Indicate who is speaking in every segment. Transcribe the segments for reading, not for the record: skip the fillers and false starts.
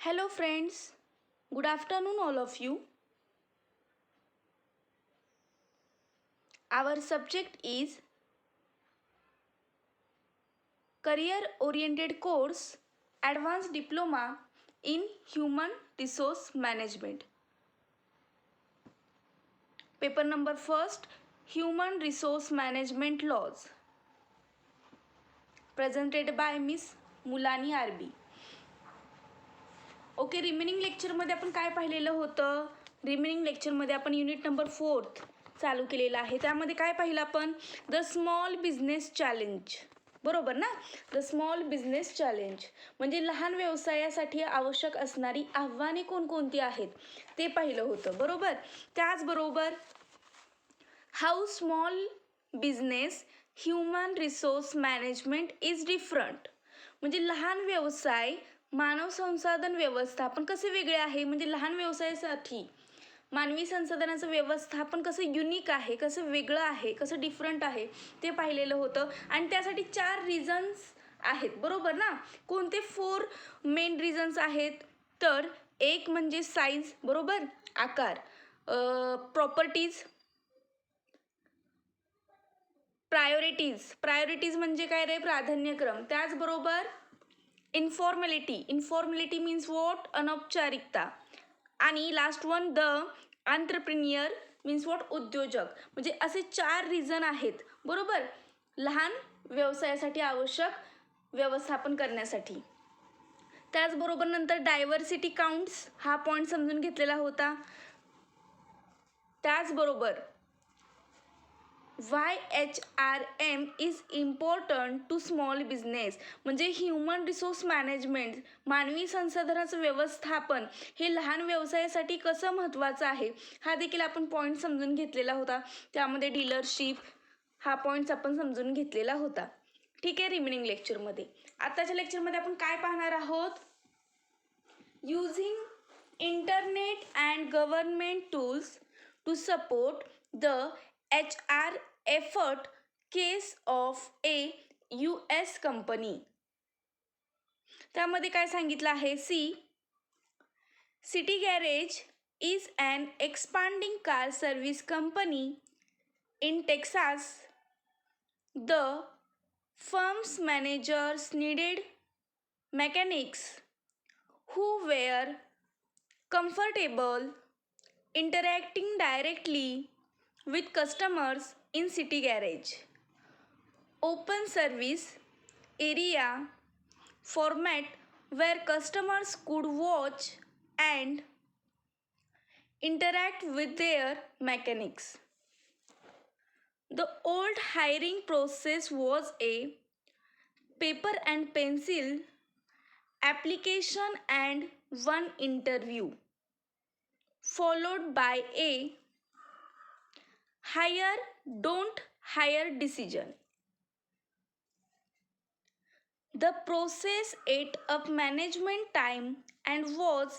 Speaker 1: Hello friends, good afternoon all of you. Our subject is career oriented course advanced diploma in human resource management. Paper number first, human resource management laws, presented by Miss Mulani RB. Okay, remaining लेक्चरमध्ये आपण काय पाहिलेलं होतं? Remaining लेक्चरमध्ये आपण unit number 4 चालू केलेला आहे. त्यामध्ये काय पाहिलं आपण? The small business challenge. बरोबर ना? द स्मॉल बिझनेस चॅलेंज म्हणजे लहान व्यवसायासाठी आवश्यक असणारी आव्हाने कोणकोणती आहेत ते पाहिलं होतं. बरोबर. त्याचबरोबर how small business human resource management is different म्हणजे लहान व्यवसाय मानव संसाधन व्यवस्थापन कसे वेगळे आहे, म्हणजे लहान व्यवसायासाठी मानवी संसाधनाचं व्यवस्थापन कसं युनिक आहे, कसं वेगळं आहे, कसं डिफरंट आहे ते पाहिलेलं होतं. आणि त्यासाठी 4 रिझन्स आहेत. बरोबर ना? कोणते 4 मेन रिझन्स आहेत? तर एक म्हणजे साईज, बरोबर, आकार, प्रॉपर्टीज, प्रायोरिटीज म्हणजे काय रे? प्राधान्यक्रम. त्याचबरोबर इन्फॉर्मॅलिटी मीन्स वॉट? अनौपचारिकता. आणि last one the entrepreneur means what? उद्योजक. म्हणजे असे 4 रिझन आहेत. बरोबर, लहान व्यवसायासाठी आवश्यक व्यवस्थापन करण्यासाठी. त्याचबरोबर नंतर डायव्हर्सिटी काउंट्स हा पॉईंट समजून घेतलेला होता. त्याचबरोबर YHRM is important to small business म्हणजे ह्युमन रिसोर्स मॅनेजमेंट मानवी संसाधनाचं व्यवस्थापन हे लहान व्यवसायासाठी कसं महत्त्वाचं आहे हा देखील आपण पॉईंट समजून घेतलेला होता. त्यामध्ये डीलरशिप हा पॉईंट्स आपण समजून घेतलेला होता. ठीक आहे. रिमेनिंग लेक्चरमध्ये आताच्या लेक्चरमध्ये आपण काय पाहणार आहोत? Using internet and government tools to support the HR effort case of a US company. त्यामध्ये काय सांगितलं आहे? City garage is an expanding car service company in Texas. The firm's managers needed mechanics who were comfortable interacting directly with customers in city garage. Open service area format where customers could watch and interact with their mechanics. The old hiring process was a paper and pencil application and one interview, followed by a hire don't hire decision. The process ate up management time and was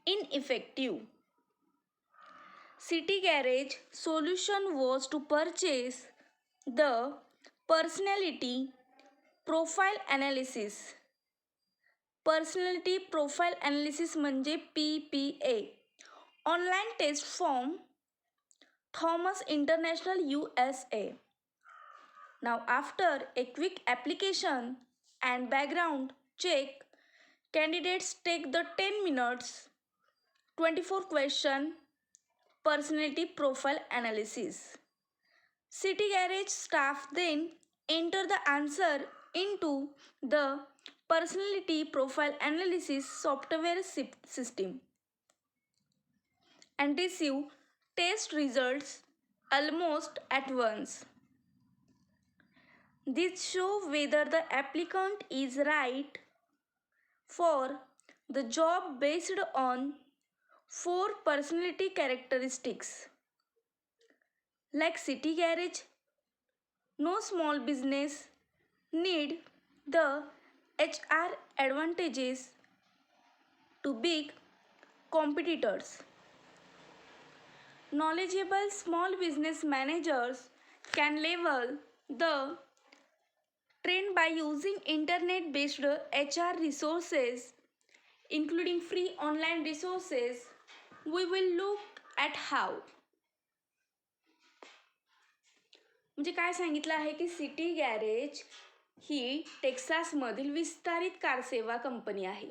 Speaker 1: ineffective. City Garage solution was to purchase the personality profile analysis. Personality profile analysis म्हणजे PPA. Online test from Thomas International USA. Now after a quick application and background check, candidates take the 10 minutes 24 question personality profile analysis. City Garage staff then enter the answer into the personality profile analysis software system and receive test results almost at once. This show whether the applicant is right for the job based on 4 personality characteristics. Like City Garage, no small business need the HR advantages to big competitors. Knowledgeable small business managers can level the trend by using internet-based HR resources including free online resources. We will look at how. म्हणजे काय सांगितलं आहे की city garage ही टेक्सासमधील विस्तारित car सेवा company आहे.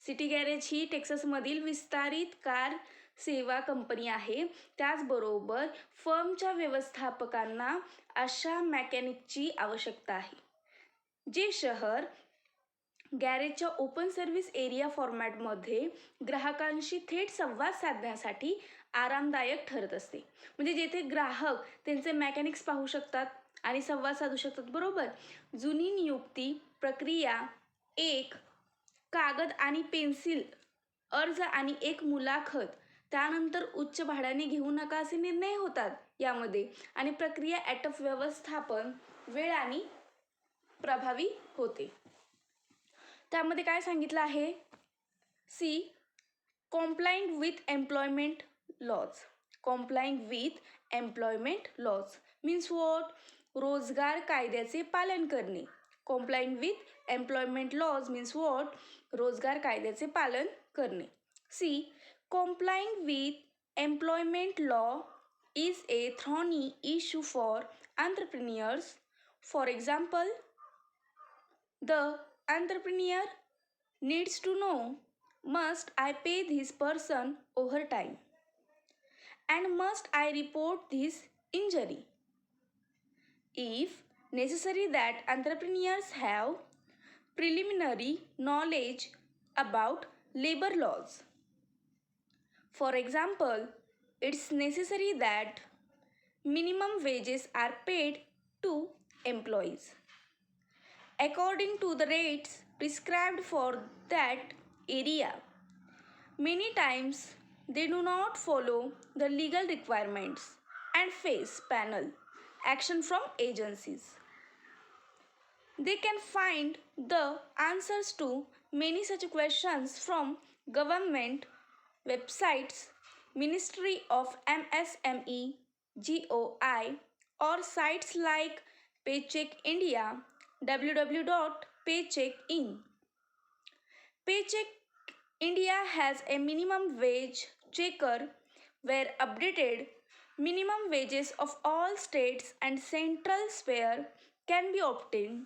Speaker 1: City garage ही टेक्सासमधील विस्तारित car सेवा कंपनी आहे. त्याचबरोबर फर्मच्या व्यवस्थापकांना अशा मेकॅनिकची आवश्यकता आहे जे शहर गॅरेजच्या ओपन सर्व्हिस एरिया फॉर्मॅटमध्ये ग्राहकांशी थेट संवाद साधण्यासाठी आरामदायक ठरत असते. म्हणजे जेथे ग्राहक त्यांचे मेकॅनिक्स पाहू शकतात आणि संवाद साधू शकतात. बरोबर. जुनी नियुक्ती प्रक्रिया, एक कागद आणि पेन्सिल अर्ज आणि एक मुलाखत, त्यानंतर उच्च भाड्याने घेऊ नका असे निर्णय होतात यामध्ये. आणि प्रक्रिया ॲटप व्यवस्थापन वेळ आणि प्रभावी होते. त्यामध्ये काय सांगितलं आहे, see complying with employment laws. Complying with employment laws means what? रोजगार कायद्याचे पालन करणे. Complying with employment laws means what? रोजगार कायद्याचे पालन करणे. See complying with employment law is a thorny issue for entrepreneurs. For example, the entrepreneur needs to know, must I pay this person overtime? And must I report this injury? If necessary, that entrepreneurs have preliminary knowledge about labor laws. For example, it's necessary that minimum wages are paid to employees according to the rates prescribed for that area. Many times they do not follow the legal requirements and face penal action from agencies. They can find the answers to many such questions from government websites, Ministry of MSME, GOI, or sites like Paycheck India, www.paycheckin. Paycheck India has a minimum wage checker where updated minimum wages of all states and central sphere can be obtained.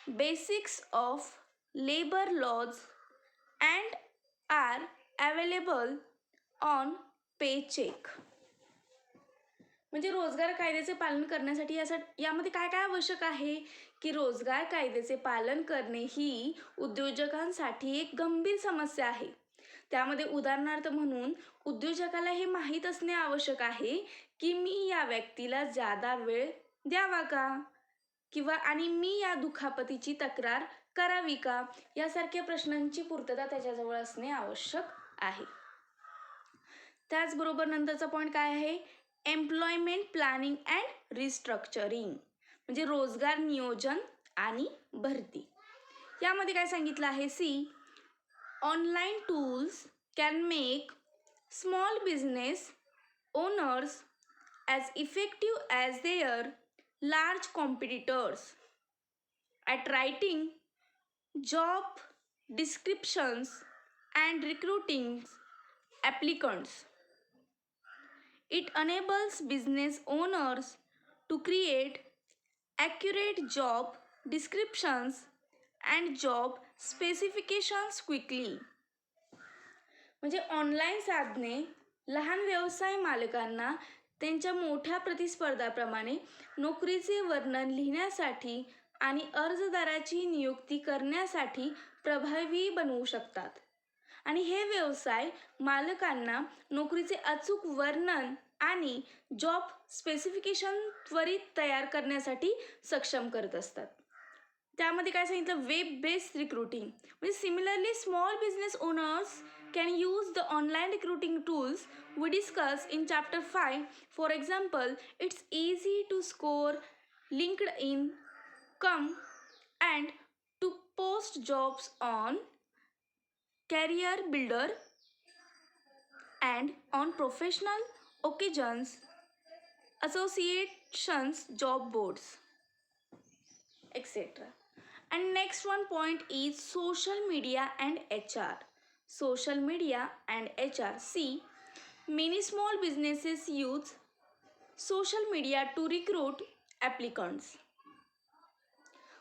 Speaker 1: Basics of labor laws and are available on Paycheck. म्हणजे रोजगार कायद्याचे पालन करण्यासाठी यामध्ये काय काय आवश्यक आहे की रोजगार कायद्याचे पालन करणे ही उद्योजकांसाठी एक गंभीर समस्या आहे. त्यामध्ये उदाहरणार्थ म्हणून उद्योजकाला हे माहीत असणे आवश्यक आहे की मी या व्यक्तीला जादा वेळ द्यावा का, किंवा आणि मी या दुखापतीची तक्रार करावी का, यासारख्या प्रश्नांची पूर्तता त्याच्याजवळ असणे आवश्यक आहे. त्याचबरोबर नंतरचा पॉईंट काय आहे, एम्प्लॉयमेंट प्लॅनिंग अँड रिस्ट्रक्चरिंग म्हणजे रोजगार नियोजन आणि भरती. यामध्ये काय सांगितलं आहे, see online tools can make small business owners as effective as their large competitors at writing job descriptions and recruiting applicants. It enables business owners to create accurate job descriptions and job specifications quickly. म्हणजे online साधने लहान व्यवसाय मालकांना त्यांच्या मोठ्या प्रतिस्पर्धाप्रमाणे नोकरीचे वर्णन लिहिण्यासाठी आणि अर्जदाराची नियुक्ती करण्यासाठी प्रभावी बनवू शकतात. आणि हे व्यवसाय मालकांना नोकरीचे अचूक वर्णन आणि जॉब स्पेसिफिकेशन त्वरित तयार करण्यासाठी सक्षम करत असतात. त्यामध्ये काय सांगितलं, वेब बेस्ड रिक्रुटिंग म्हणजे similarly small business owners can use the online recruiting tools we discussed in chapter 5. For example, it's easy to score LinkedIn, and to post jobs on Career Builder and on professional occasions, associations, job boards, etc. And next one point is social media and HR. Social media and HR. See, many small businesses use social media to recruit applicants.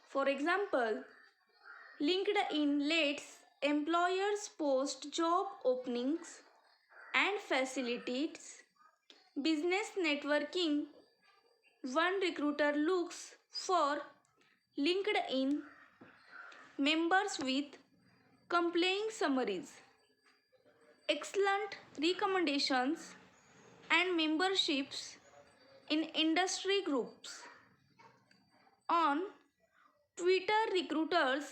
Speaker 1: For example, LinkedIn lets employers post job openings and facilitates business networking. One recruiter looks for LinkedIn members with compelling summaries, excellent recommendations, and memberships in industry groups. On Twitter, recruiters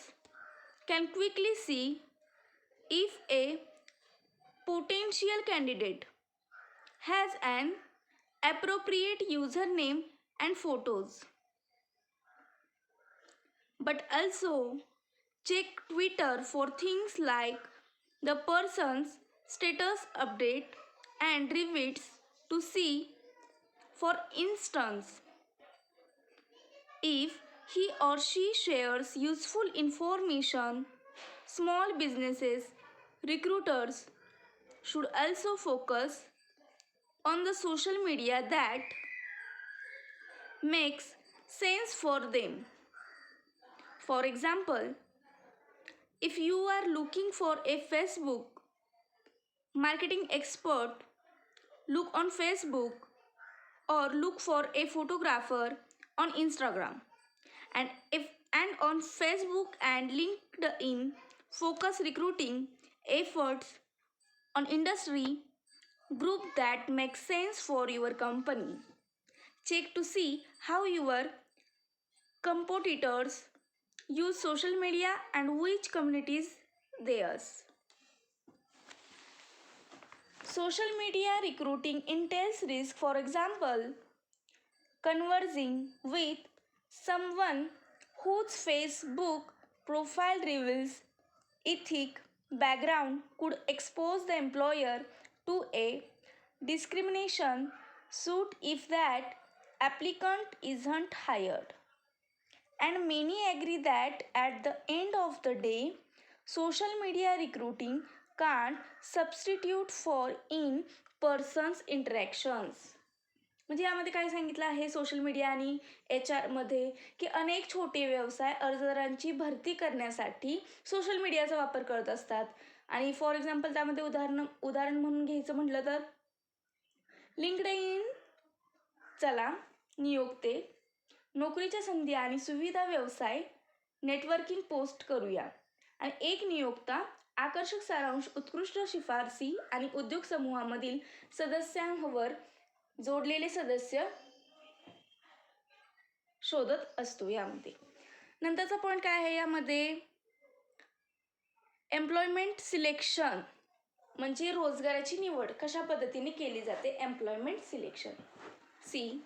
Speaker 1: can quickly see if a potential candidate has an appropriate username and photos. But also check Twitter for things like the person's status update and retweets to see, for instance, if he or she shares useful information. Small businesses recruiters should also focus on the social media that makes sense for them. For example, if you are looking for a Facebook marketing expert, look on Facebook, or look for a photographer on Instagram. And on Facebook and LinkedIn, focus recruiting efforts on industry group that makes sense for your company. Check to see how your competitors use social media and which communities they use. Social media recruiting entails risk. For example, conversing with someone whose Facebook profile reveals ethnic background could expose the employer to a discrimination suit if that applicant isn't hired. And many agree that at the end of the day, social media recruiting can't substitute for in-persons interactions. म्हणजे यामध्ये काय सांगितलं आहे social media आणि HR मध्ये की अनेक छोटे व्यवसाय अर्जदारांची भरती करण्यासाठी सोशल मीडियाचा वापर करत असतात. आणि फॉर एक्झाम्पल त्यामध्ये उदाहरण म्हणून घ्यायचं म्हटलं तर लिंक्डइन चला नियोक्ते नोकरीच्या संधी आणि सुविधा व्यवसाय नेटवर्किंग पोस्ट करूया. आणि एक नियोक्ता आकर्षक सारांश उत्कृष्ट शिफारसी आणि उद्योग समूहामधील सदस्यांवर जोडलेले सदस्य शोधत असतो. यामध्ये नंतरचा पॉईंट काय आहे यामध्ये एम्प्लॉयमेंट सिलेक्शन म्हणजे रोजगाराची निवड कशा पद्धतीने केली जाते. Employment selection. See,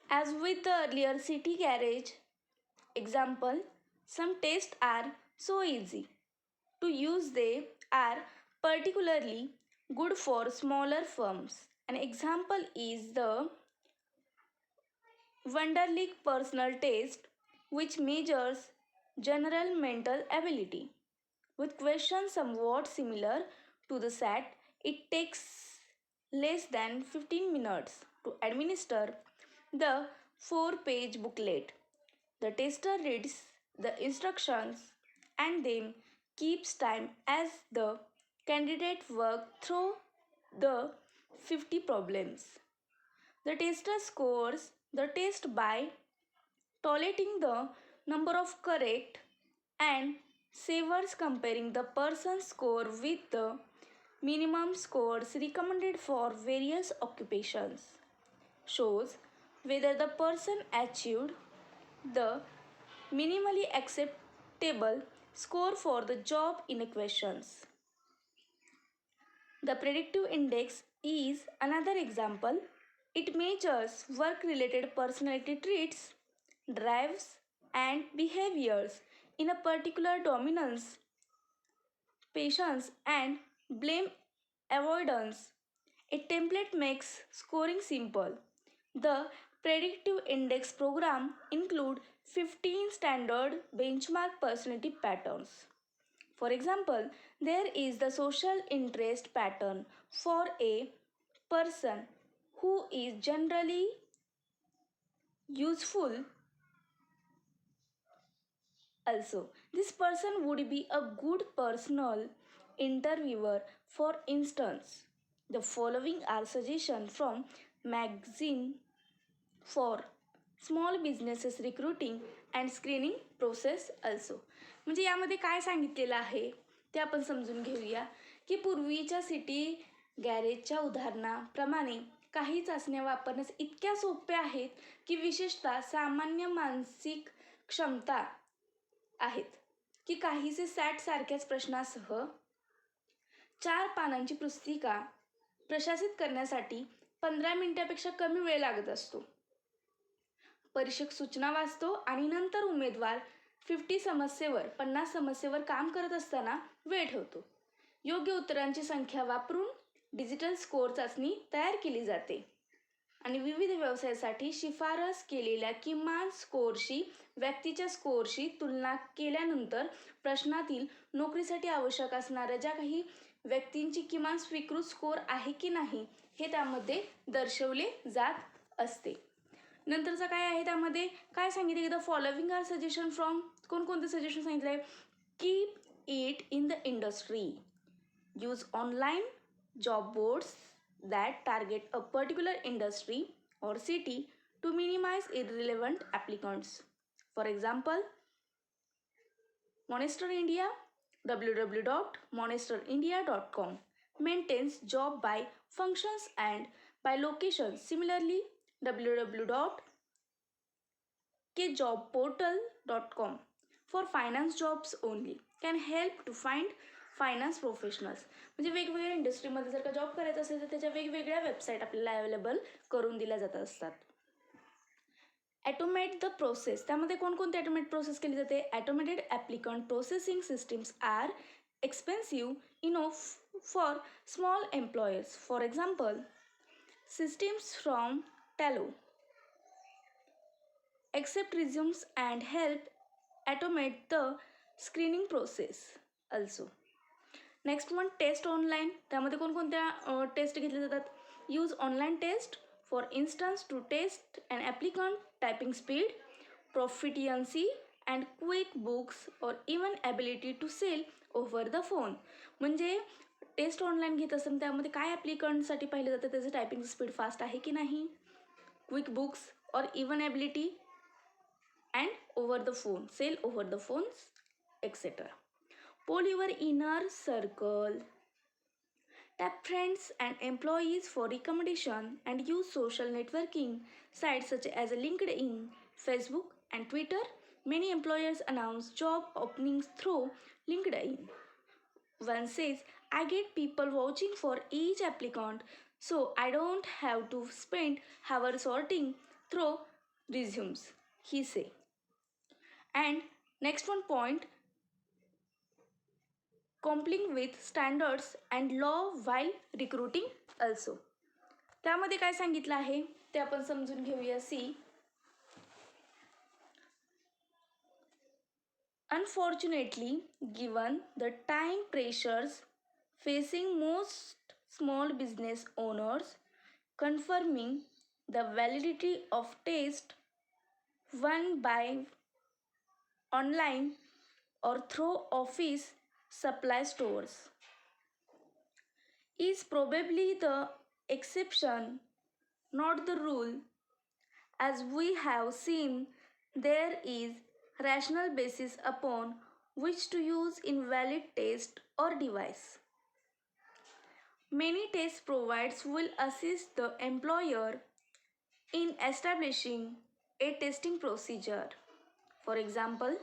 Speaker 1: as with the earlier city garage example, some tests are so easy to use they are particularly good for smaller firms. An example is the Wonderlic personal test, which measures general mental ability. With questions somewhat similar to the SAT, it takes less than 15 minutes to administer the 4-page booklet. The tester reads the instructions and then keeps time as the candidate works through the 50 problems. The tester scores the test by collating the number of correct and savers comparing the person's score with the minimum scores recommended for various occupations. Shows whether the person achieved the minimally acceptable score for the job in questions. The predictive index is another example. It measures work-related personality traits, drives, and behaviors in a particular dominance, patience, and blame avoidance. A template makes scoring simple. The Predictive index program include 15 standard benchmark personality patterns. For example, there is the social interest pattern for a person who is generally useful. Also, this person would be a good personal interviewer. For instance, the following are suggestions from magazine for small businesses recruiting and screening process also. म्हणजे यामध्ये काय सांगितलेलं आहे ते आपण समजून घेऊया की पूर्वीच्या सिटी गॅरेजच्या उदाहरणाप्रमाणे काही चाचण्या वापरण्यास इतक्या सोप्या आहेत की विशेषतः सामान्य मानसिक क्षमता आहेत की काहीसे सॅट सारख्याच प्रश्नासह 4 पानांची पुस्तिका प्रशासित करण्यासाठी 15 मिनिटापेक्षा कमी वेळ लागत असतो. परीक्षक सूचना वाचतो आणि नंतर उमेदवार 50 समस्येवर काम करत असताना वेळ ठेवतो. योग्य उत्तरांची संख्या वापरून डिजिटल स्कोअर चाचणी तयार केली जाते आणि विविध व्यवसायासाठी शिफारस केलेल्या किमान स्कोअरशी व्यक्तीच्या स्कोअरशी तुलना केल्यानंतर प्रश्नातील नोकरीसाठी आवश्यक असणाऱ्या ज्या काही व्यक्तींची किमान स्वीकृत स्कोअर आहे की नाही हे त्यामध्ये दर्शवले जात असते. नंतरचं काय आहे त्यामध्ये काय सांगितले की the following are suggestion from कोणकोणते सजेशन सांगितलं आहे. Keep it in the industry. Use online job boards that target a particular industry or city to minimize irrelevant applicants. For example, Monster India, www.monsterindia.com maintains job by functions and by locations. Similarly, www.kjobportal.com for finance jobs only can help to find finance professionals. म्हणजे वेगवेगळ्या इंडस्ट्रीमध्ये जर का job करायचा असेल तर त्याच्या वेगवेगळ्या वेबसाईट आपल्याला अवेलेबल करून दिल्या जात असतात. Automate the process. त्यामध्ये कोणकोणती ॲटोमेट प्रोसेस केली जाते. Automated applicant processing systems are expensive enough for small employers. For example, systems from Tallo accept resumes and help automate the screening process also. Next one test online. त्यामध्ये कोणकोणत्या test घेतल्या जातात. Use online test for instance to test and applicant typing speed, proficiency and quick books और even ability to sell over the phone. म्हणजे test online घेत असताना त्यामध्ये काय ॲप्लिकंटसाठी पाहिलं जातं त्याचं टायपिंग स्पीड फास्ट आहे की नाही, क्विक बुक्स और even ability and over the phone, sell over the phones etcetera. Poll your inner circle. Tap friends and employees for recommendation and use social networking sites such as LinkedIn, Facebook and Twitter. Many employers announce job openings through LinkedIn. One says, I get people vouching for each applicant, so I don't have to spend hours sorting through resumes, he say. And next one point, complying with standards and law while recruiting also. त्यामध्ये काय सांगितलं आहे ते आपण समजून घेऊया. See, unfortunately, given the time pressures facing most small business owners, confirming the validity of test won by online or through office supply stores is probably the exception, not the rule. As we have seen, there is rational basis upon which to use invalid test or device. Many test providers will assist the employer in establishing a testing procedure. For example,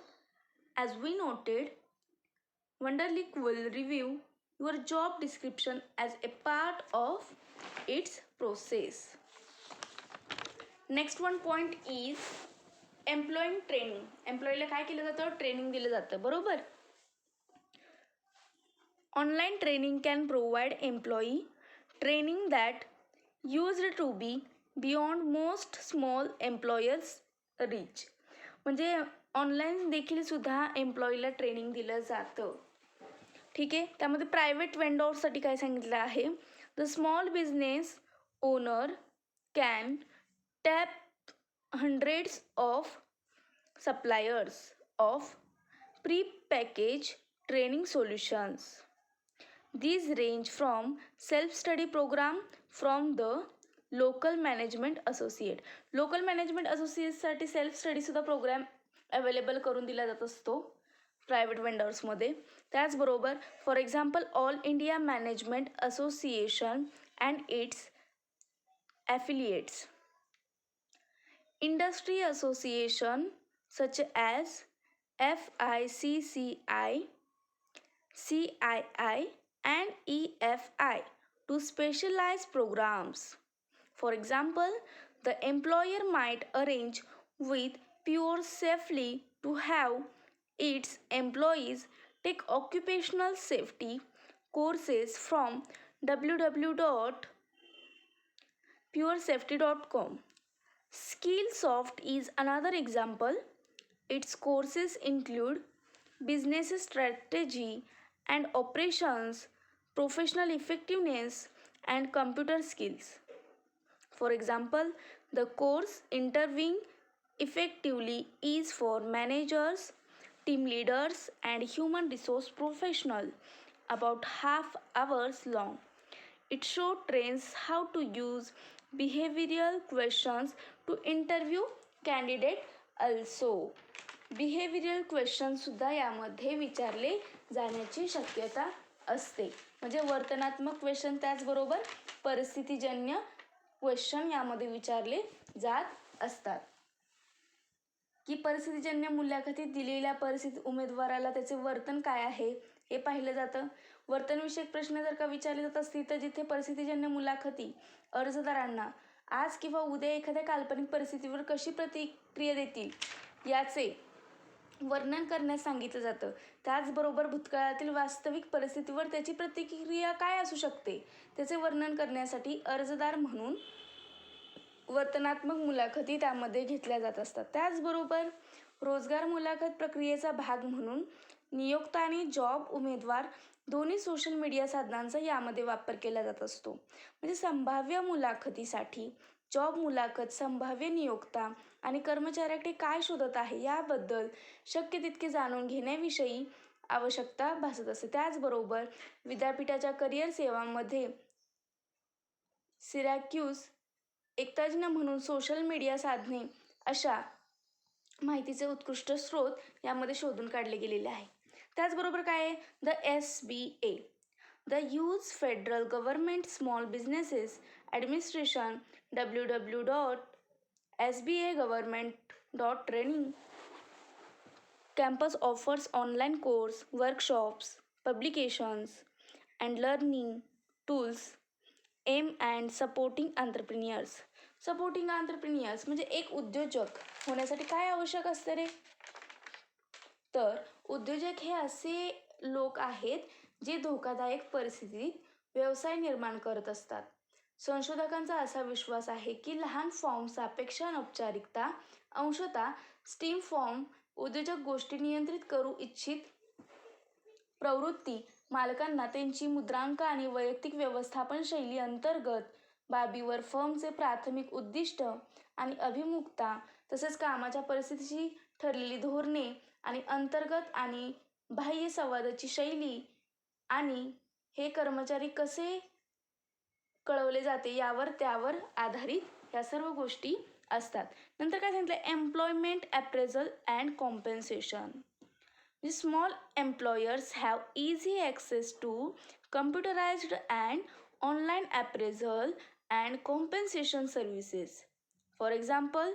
Speaker 1: as we noted, Wonderlic will review your job description as a part of its process. Next one point is employee training. एम्प्लॉईला काय केलं जातं, training दिलं जातं, बरोबर. Online training can provide employee training that used to be beyond most small employers reach. म्हणजे online देखील सुद्धा एम्प्लॉईला training दिलं जातं. ठीक आहे. त्यामध्ये प्रायव्हेट वेंडॉर्ससाठी काय सांगितलं आहे, the small business owner can tap hundreds of suppliers of pre-packaged training solutions. These range from self-study program from the local management associate. Local management असोसिएटसाठी सेल्फ स्टडीसुद्धा प्रोग्राम अवेलेबल करून दिला जात असतो प्रायव्हेट वेंडर्समध्ये. त्याचबरोबर for example all India management association and its affiliates, industry association such as FICCI, CII and EFI to specialized programs. For example, the employer might arrange with Pure Safely to have its employees take occupational safety courses from www.puresafety.com. Skillsoft is another example. Its courses include business strategy and operations, professional effectiveness, and computer skills. For example, the course Interviewing Effectively is for managers, team leaders, and human resource professionals, about half hours long. It shows trains how to use behavioral questions to interview candidate also. Behavioural क्वेश्चनसुद्धा यामध्ये विचारले जाण्याची शक्यता असते. म्हणजे वर्तनात्मक question त्याचबरोबर परिस्थितीजन्य क्वेश्चन यामध्ये विचारले जात असतात. की परिस्थितीजन्य मुलाखतीत दिलेल्या परिस्थिती उमेदवाराला त्याचे वर्तन काय आहे हे पाहिलं जातं. वर्तनविषयक प्रश्न जर का विचारले जात असतील तर जिथे परिस्थितीजन्य मुलाखती अर्जदारांना आज किंवा उद्या एखाद्या काल्पनिक परिस्थितीवर कशी प्रतिक्रिया देतील याचे वर्णन करण्यास सांगितलं जातं. त्याचबरोबर भूतकाळातील वास्तविक परिस्थितीवर त्याची प्रतिक्रिया काय असू शकते त्याचे वर्णन करण्यासाठी अर्जदार म्हणून वर्तनात्मक मुलाखती त्यामध्ये घेतल्या जात असतात. त्याचबरोबर रोजगार मुलाखत प्रक्रियेचा भाग म्हणून नियोक्ता आणि जॉब उमेदवार दोन्ही सोशल मीडिया साधनांचा यामध्ये वापर केला जात असतो. म्हणजे संभाव्य मुलाखतीसाठी जॉब मुलाखत संभाव्य नियोक्ता आणि कर्मचाऱ्याकडे काय शोधत आहे याबद्दल शक्य तितके जाणून घेण्याविषयी आवश्यकता भासत असते. त्याचबरोबर विद्यापीठाच्या करिअर सेवांमध्ये सिरॅक्यूज एक तज्ज्ञ म्हणून सोशल मीडिया साधने अशा माहितीचे उत्कृष्ट स्रोत यामध्ये शोधून काढले गेलेले आहे. त्याचबरोबर काय आहे, the SBA, the use federal government small businesses administration, www.sbagovernment.training campus offers online course, workshops, publications and learning tools aim and supporting entrepreneurs. Supporting entrepreneurs म्हणजे एक उद्योजक होण्यासाठी काय आवश्यक असते रे, तर उद्योजक हे असे लोक आहेत जे धोकादायक परिस्थितीत व्यवसाय निर्माण करत असतात. संशोधकांचा असा विश्वास आहे की लहान फॉर्म सापेक्ष औपचारिकता अंशतः स्टीम फॉर्म उद्योजक गोष्टी नियंत्रित करू इच्छित प्रवृत्ती मालकांना त्यांची मुद्रांक आणि वैयक्तिक व्यवस्थापन शैली अंतर्गत बाबीवर फर्मचे प्राथमिक उद्दिष्ट आणि अभिमुखता तसेच कामाच्या परिस्थितीची ठरलेली धोरणे आणि अंतर्गत आणि बाह्य संवादाची शैली आणि हे कर्मचारी कसे कळवले जाते त्यावर आधारित या सर्व गोष्टी असतात. नंतर काय सांगितलं, employment appraisal and compensation. Small employers have easy access to computerized and online appraisal and compensation services. For example,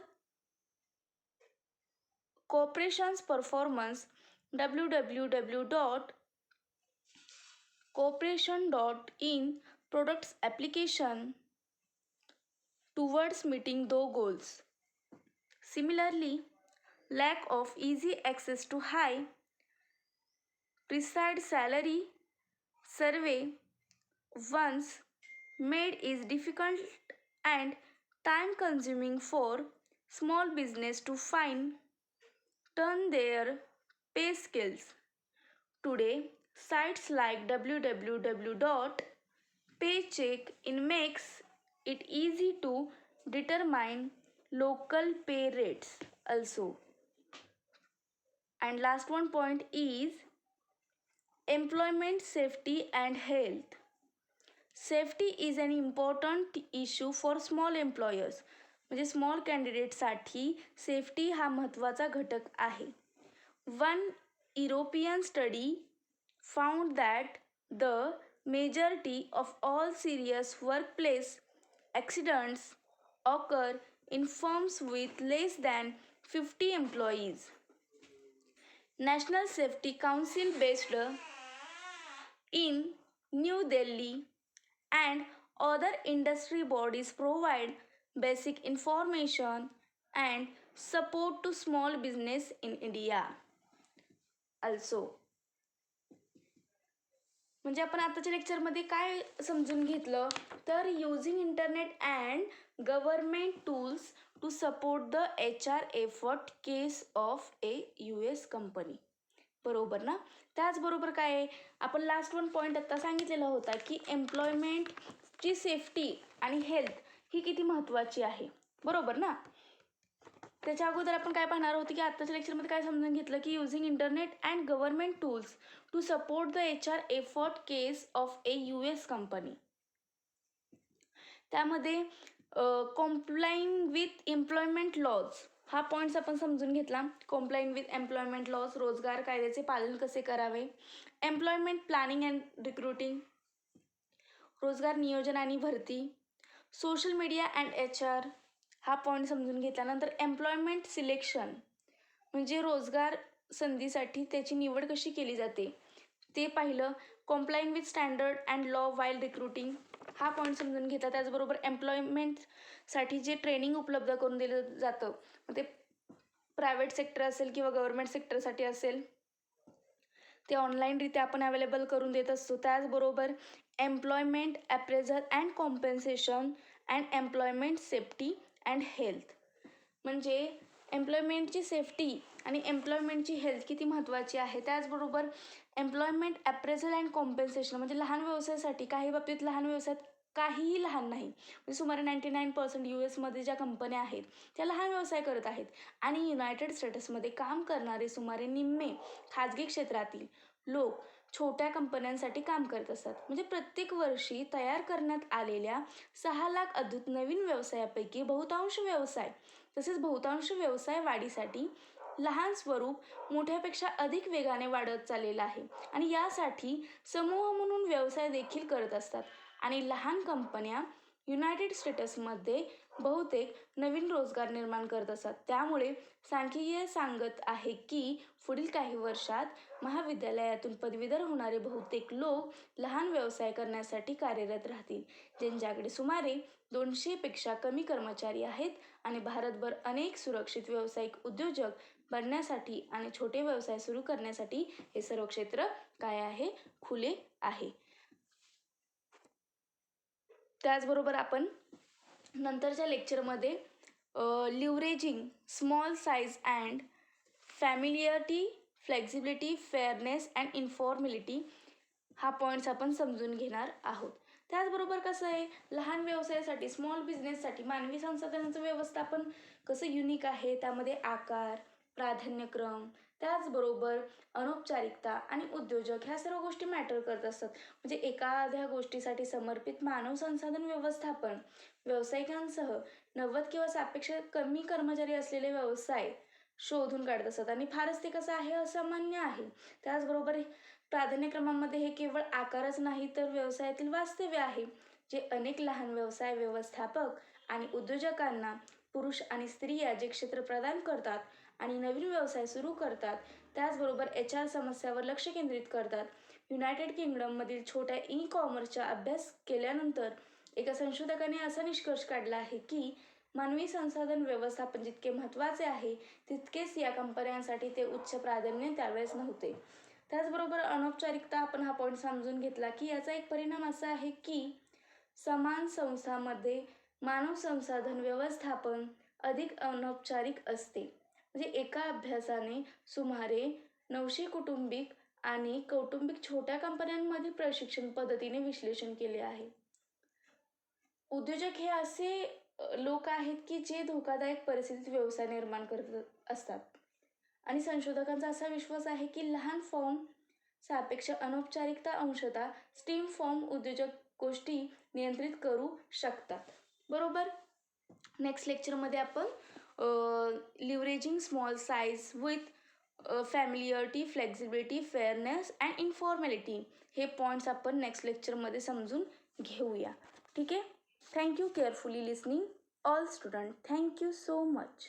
Speaker 1: corporations performance www.corporation.in products application towards meeting those goals. Similarly, lack of easy access to high precise salary survey once made is difficult and time consuming for small business to turn their pay skills. Today, sites like www.paycheck-in makes it easy to determine local pay rates also. And last one point is employment safety and health. Safety is an important issue for small employers. म्हणजे small कॅन्डिडेटसाठी safety हा महत्त्वाचा घटक आहे. One European study found that the majority of all serious workplace accidents occur in firms with less than 50 employees. National Safety Council based in New Delhi and other industry bodies provide basic information and support to small business in India. Also, म्हणजे आपण आताच्या लेक्चरमध्ये काय समजून घेतलं तर using internet and government tools to support the HR effort case of a US company. बरोबर ना. त्याचबरोबर काय आहे आपण लास्ट वन पॉईंट आत्ता सांगितलेला होता की एम्प्लॉयमेंटची सेफ्टी आणि हेल्थ ही किती महत्त्वाची आहे. बरोबर ना. त्याच्या अगोदर आपण काय पाहणार होतो की आत्ताच्या लेक्चरमध्ये काय समजून घेतलं की using internet and government tools to support the HR effort case of a US company. त्यामध्ये कॉम्प्लाइंग विथ एम्प्लॉयमेंट लॉज हा पॉईंट्स आपण समजून घेतला. कॉम्प्लाइंग विथ एम्प्लॉयमेंट लॉज, रोजगार कायद्याचे पालन कसे करावे, एम्प्लॉयमेंट प्लॅनिंग अँड रिक्रुटिंग, रोजगार नियोजन आणि भरती, सोशल मीडिया अँड HR हा पॉईंट समजून घेतल्यानंतर एम्प्लॉयमेंट सिलेक्शन म्हणजे रोजगार संधीसाठी त्याची निवड कशी केली जाते ते पाहिलं. Complying with standard and law while recruiting हा पॉईंट समजून घेतला. त्याचबरोबर एम्प्लॉयमेंटसाठी जे ट्रेनिंग उपलब्ध करून दिलं जातं मग ते प्रायव्हेट सेक्टर असेल किंवा गव्हर्नमेंट सेक्टरसाठी असेल ते ऑनलाईनरित्या आपण अवेलेबल करून देत असतो. त्याचबरोबर employment appraisal and compensation and employment safety and health म्हणजे एम्प्लॉयमेंटची सेफ्टी आणि एम्प्लॉयमेंटची हेल्थ किती महत्त्वाची आहे. त्याचबरोबर एम्प्लॉयमेंट अप्रेझल अँड कॉम्पेन्सेशन म्हणजे लहान व्यवसायासाठी काही बाबतीत लहान व्यवसायात काहीही लहान नाही म्हणजे सुमारे 99% US ज्या कंपन्या आहेत त्या लहान व्यवसाय करत आहेत आणि युनायटेड स्टेट्समध्ये काम करणारे सुमारे निम्मे खाजगी क्षेत्रातील लोक छोट्या कंपन्यांसाठी काम करत असतात. म्हणजे प्रत्येक वर्षी तयार करण्यात आलेल्या 6 लाख अद्भुत नवीन व्यवसायापैकी बहुतांश व्यवसाय वाढीसाठी लहान स्वरूप मोठ्यापेक्षा अधिक वेगाने वाढत चाललेला आहे आणि यासाठी समूह म्हणून व्यवसाय देखील करत असतात आणि लहान कंपन्या युनायटेड स्टेट्समध्ये बहुतेक नवीन रोजगार निर्माण करत असतात. त्यामुळे सांख्यिकीय सांगत आहे की पुढील काही वर्षात महाविद्यालयातून पदवीधर होणारे बहुतेक लोक लहान व्यवसाय करण्यासाठी कार्यरत राहतील ज्यांच्याकडे सुमारे 200पेक्षा कमी कर्मचारी आहेत आणि भारतभर अनेक सुरक्षित व्यावसायिक उद्योजक बनण्यासाठी आणि छोटे व्यवसाय सुरू करण्यासाठी हे सर्व क्षेत्र काय आहे खुले आहे. त्याचबरोबर आपण नंतरच्या लेक्चरमध्ये leveraging small size and familiarity, flexibility, fairness and informality हा पॉईंट्स आपण समजून घेणार आहोत. त्याचबरोबर कसं आहे लहान व्यवसायासाठी स्मॉल बिझनेससाठी मानवी संसाधनांचं व्यवस्थापन कसं युनिक आहे. त्यामध्ये आकार, प्राधान्यक्रम, त्याचबरोबर अनौपचारिकता आणि उद्योजक ह्या सर्व गोष्टी मॅटर करत असतात. म्हणजे एखाद्या गोष्टीसाठी समर्पित मानव संसाधन व्यवस्थापन व्यावसायिकांसह 90 किंवा सापेक्ष कमी कर्मचारी असलेले व्यवसाय शोधून काढत असतात आणि फारच ते कसं आहे असामान्य आहे. त्याचबरोबर प्राधान्यक्रमामध्ये हे केवळ आकारच नाही तर व्यवसायातील वास्तव्य आहे जे अनेक लहान व्यवसाय व्यवस्थापक आणि उद्योजकांना पुरुष आणि स्त्रिया जे क्षेत्र प्रदान करतात आणि नवीन व्यवसाय सुरू करतात त्याचबरोबर HR समस्यावर लक्ष केंद्रित करतात. युनायटेड किंगडममधील छोट्या कॉमर्सचा अभ्यास केल्यानंतर एका संशोधकाने असा निष्कर्ष काढला आहे की मानवी संसाधन व्यवस्थापन जितके महत्त्वाचे आहे तितकेच या कंपन्यांसाठी ते उच्च प्राधान्य त्यावेळेस नव्हते. त्याचबरोबर अनौपचारिकता आपण हा पॉईंट समजून घेतला की याचा एक परिणाम असा आहे की समान संस्थांमध्ये मानव संसाधन व्यवस्थापन अधिक अनौपचारिक असते. म्हणजे एका अभ्यासाने सुमारे 900 कुटुंबिक आणि कौटुंबिक छोट्या कंपन्यांमध्ये प्रशिक्षण पद्धतीने विश्लेषण केले आहे. उद्योजक हे असे लोक आहेत की जे धोकादायक परिस्थितीत व्यवसाय निर्माण करत असतात. आणि संशोधकांचा असा विश्वास आहे की लहान फॉर्म सापेक्ष अनौपचारिकता अंशतः स्टीम फॉर्म उद्योजक गोष्टी नियंत्रित करू शकतात. बरोबर. नेक्स्ट लेक्चरमध्ये आपण leveraging small size with familiarity, flexibility, fairness and informality हे पॉईंट्स आपण नेक्स्ट लेक्चरमध्ये समजून घेऊया. ठीक आहे. Thank you. Carefully listening all student. Thank you so much.